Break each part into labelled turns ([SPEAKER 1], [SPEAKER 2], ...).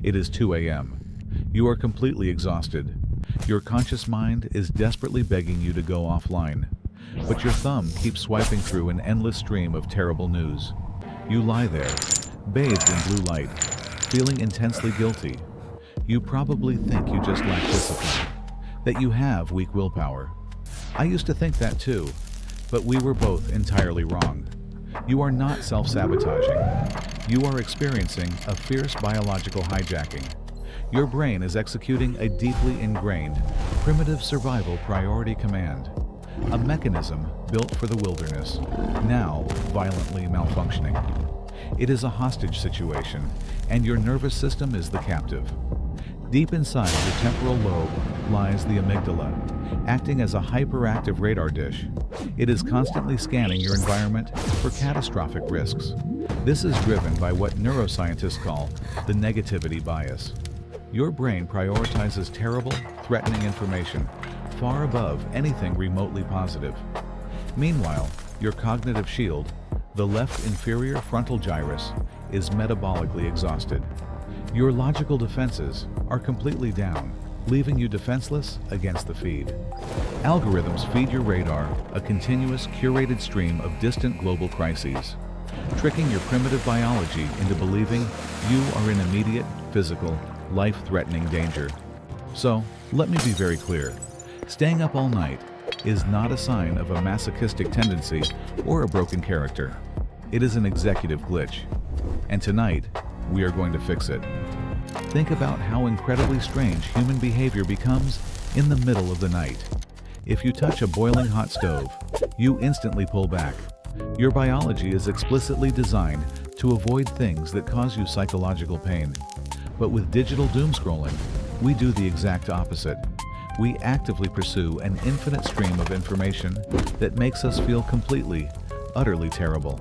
[SPEAKER 1] It is 2 a.m. You are completely exhausted. Your conscious mind is desperately begging you to go offline, but your thumb keeps swiping through an endless stream of terrible news. You lie there, bathed in blue light, feeling intensely guilty. You probably think you just lack discipline, that you have weak willpower. I used to think that too, but we were both entirely wrong. You are not self-sabotaging. You are experiencing a fierce biological hijacking. Your brain is executing a deeply ingrained, primitive survival priority command. A mechanism built for the wilderness, now violently malfunctioning. It is a hostage situation, and your nervous system is the captive. Deep inside your temporal lobe lies the amygdala, acting as a hyperactive radar dish. It is constantly scanning your environment for catastrophic risks. This is driven by what neuroscientists call the negativity bias. Your brain prioritizes terrible, threatening information far above anything remotely positive. Meanwhile, your cognitive shield, the left inferior frontal gyrus, is metabolically exhausted. Your logical defenses are completely down, leaving you defenseless against the feed. Algorithms feed your radar a continuous, curated stream of distant global crises, tricking your primitive biology into believing you are in immediate, physical, life-threatening danger. So, let me be very clear. Staying up all night is not a sign of a masochistic tendency or a broken character. It is an executive glitch. And tonight, we are going to fix it. Think about how incredibly strange human behavior becomes in the middle of the night. If you touch a boiling hot stove, you instantly pull back. Your biology is explicitly designed to avoid things that cause you psychological pain. But with digital doomscrolling, we do the exact opposite. We actively pursue an infinite stream of information that makes us feel completely, utterly terrible.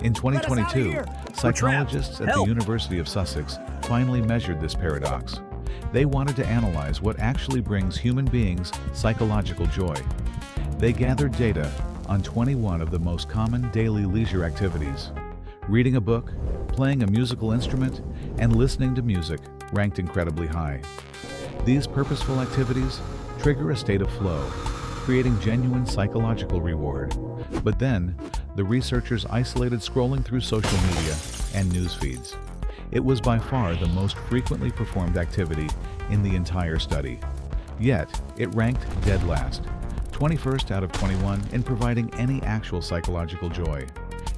[SPEAKER 1] In 2022, psychologists at the University of Sussex finally measured this paradox. They wanted to analyze what actually brings human beings psychological joy. They gathered data on 21 of the most common daily leisure activities. Reading a book, playing a musical instrument, and listening to music ranked incredibly high. These purposeful activities trigger a state of flow, creating genuine psychological reward. But then, the researchers isolated scrolling through social media and news feeds. It was by far the most frequently performed activity in the entire study. Yet, it ranked dead last, 21st out of 21 in providing any actual psychological joy.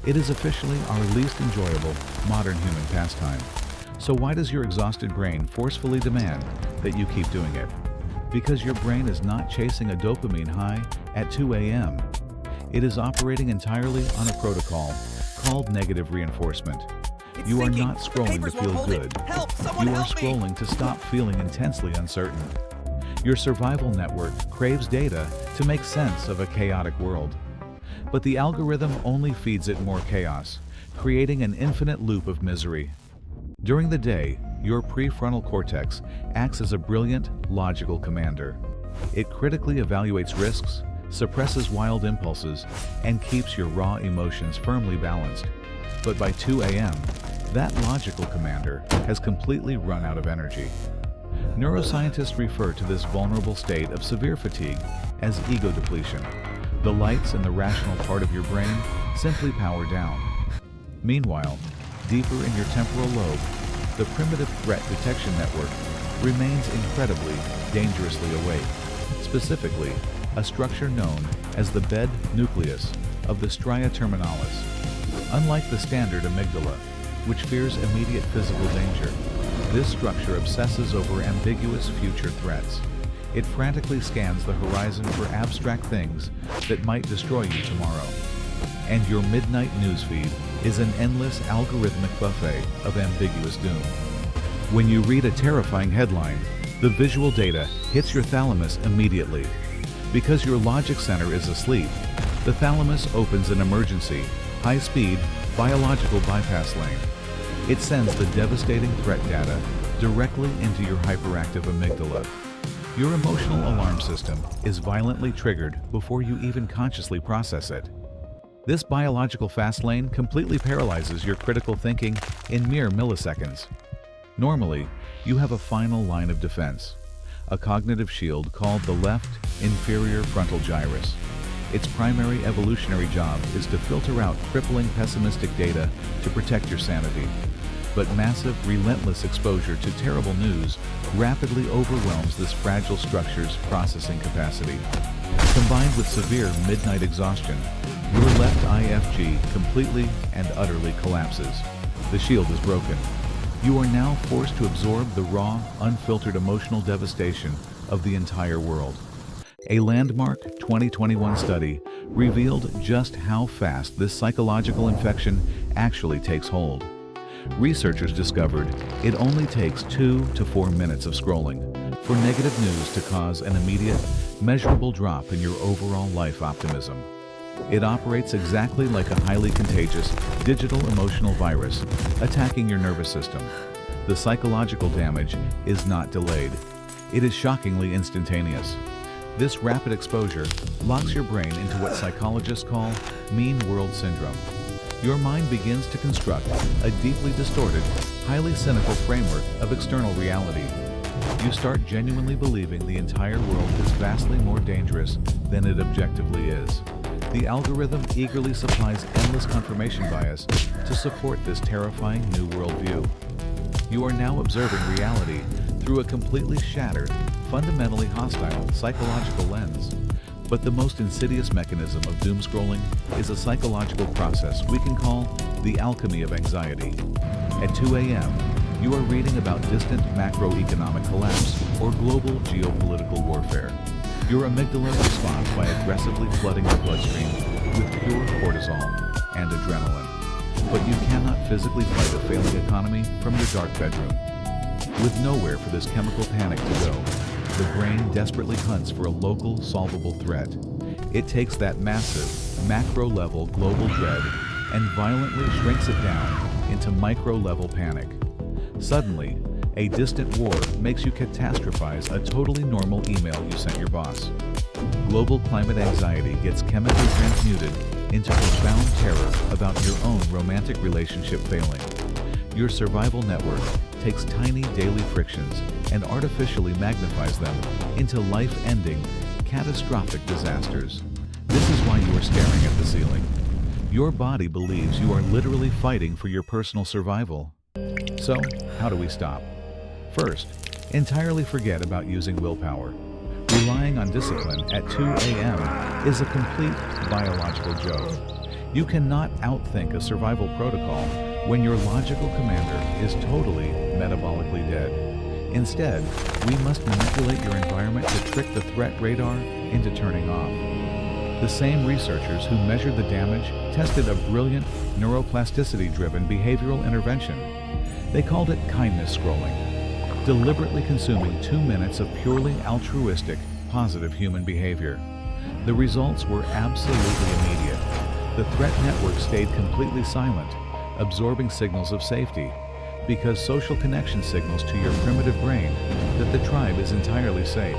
[SPEAKER 1] It is officially our least enjoyable modern human pastime. So why does your exhausted brain forcefully demand that you keep doing it? Because your brain is not chasing a dopamine high at 2 a.m. It is operating entirely on a protocol called negative reinforcement. You are not scrolling to feel good. You are scrolling to stop feeling intensely uncertain. Your survival network craves data to make sense of a chaotic world. But the algorithm only feeds it more chaos, creating an infinite loop of misery. During the day, your prefrontal cortex acts as a brilliant, logical commander. It critically evaluates risks, suppresses wild impulses, and keeps your raw emotions firmly balanced. But by 2 a.m., that logical commander has completely run out of energy. Neuroscientists refer to this vulnerable state of severe fatigue as ego depletion. The lights in the rational part of your brain simply power down. Meanwhile, deeper in your temporal lobe, the primitive threat detection network remains incredibly, dangerously awake. Specifically, a structure known as the bed nucleus of the stria terminalis. Unlike the standard amygdala, which fears immediate physical danger, this structure obsesses over ambiguous future threats. It frantically scans the horizon for abstract things that might destroy you tomorrow. And your midnight newsfeed is an endless algorithmic buffet of ambiguous doom. When you read a terrifying headline, the visual data hits your thalamus immediately. Because your logic center is asleep, the thalamus opens an emergency, high-speed, biological bypass lane. It sends the devastating threat data directly into your hyperactive amygdala. Your emotional alarm system is violently triggered before you even consciously process it. This biological fast lane completely paralyzes your critical thinking in mere milliseconds. Normally, you have a final line of defense, a cognitive shield called the left inferior frontal gyrus. Its primary evolutionary job is to filter out crippling pessimistic data to protect your sanity. But massive, relentless exposure to terrible news rapidly overwhelms this fragile structure's processing capacity. Combined with severe midnight exhaustion, your left IFG completely and utterly collapses. The shield is broken. You are now forced to absorb the raw, unfiltered emotional devastation of the entire world. A landmark 2021 study revealed just how fast this psychological infection actually takes hold. Researchers discovered it only takes 2 to 4 minutes of scrolling for negative news to cause an immediate, measurable drop in your overall life optimism. It operates exactly like a highly contagious digital emotional virus attacking your nervous system. The psychological damage is not delayed. It is shockingly instantaneous. This rapid exposure locks your brain into what psychologists call mean world syndrome. Your mind begins to construct a deeply distorted, highly cynical framework of external reality. You start genuinely believing the entire world is vastly more dangerous than it objectively is. The algorithm eagerly supplies endless confirmation bias to support this terrifying new worldview. You are now observing reality through a completely shattered, fundamentally hostile psychological lens. But the most insidious mechanism of doomscrolling is a psychological process we can call the alchemy of anxiety. At 2 a.m., you are reading about distant macroeconomic collapse or global geopolitical warfare. Your amygdala responds by aggressively flooding your bloodstream with pure cortisol and adrenaline. But you cannot physically fight a failing economy from your dark bedroom. With nowhere for this chemical panic to go, the brain desperately hunts for a local, solvable threat. It takes that massive, macro-level global dread and violently shrinks it down into micro-level panic. Suddenly, a distant war makes you catastrophize a totally normal email you sent your boss. Global climate anxiety gets chemically transmuted into profound terror about your own romantic relationship failing. Your survival network takes tiny daily frictions and artificially magnifies them into life-ending, catastrophic disasters. This is why you are staring at the ceiling. Your body believes you are literally fighting for your personal survival. So, how do we stop? First, entirely forget about using willpower. Relying on discipline at 2 a.m. is a complete biological joke. You cannot outthink a survival protocol when your logical commander is totally metabolically dead. Instead, we must manipulate your environment to trick the threat radar into turning off. The same researchers who measured the damage tested a brilliant neuroplasticity-driven behavioral intervention. They called it kindness scrolling, deliberately consuming 2 minutes of purely altruistic, positive human behavior. The results were absolutely immediate. The threat network stayed completely silent, absorbing signals of safety, because social connection signals to your primitive brain that the tribe is entirely safe.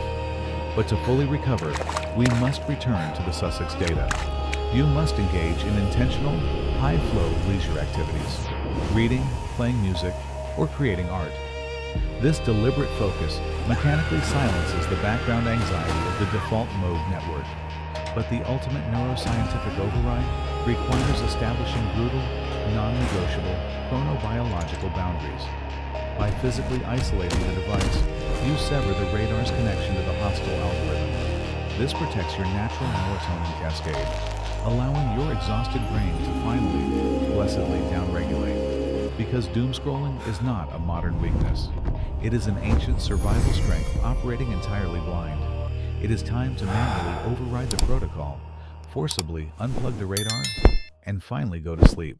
[SPEAKER 1] But to fully recover, we must return to the Sussex data. You must engage in intentional, high-flow leisure activities, reading, playing music, or creating art. This deliberate focus mechanically silences the background anxiety of the default mode network. But the ultimate neuroscientific override requires establishing brutal, non-negotiable, chronobiological boundaries. By physically isolating the device, you sever the radar's connection to the hostile algorithm. This protects your natural melatonin cascade, allowing your exhausted brain to finally, blessedly downregulate. Because doomscrolling is not a modern weakness. It is an ancient survival strength operating entirely blind. It is time to manually override the protocol, forcibly unplug the radar, and finally go to sleep.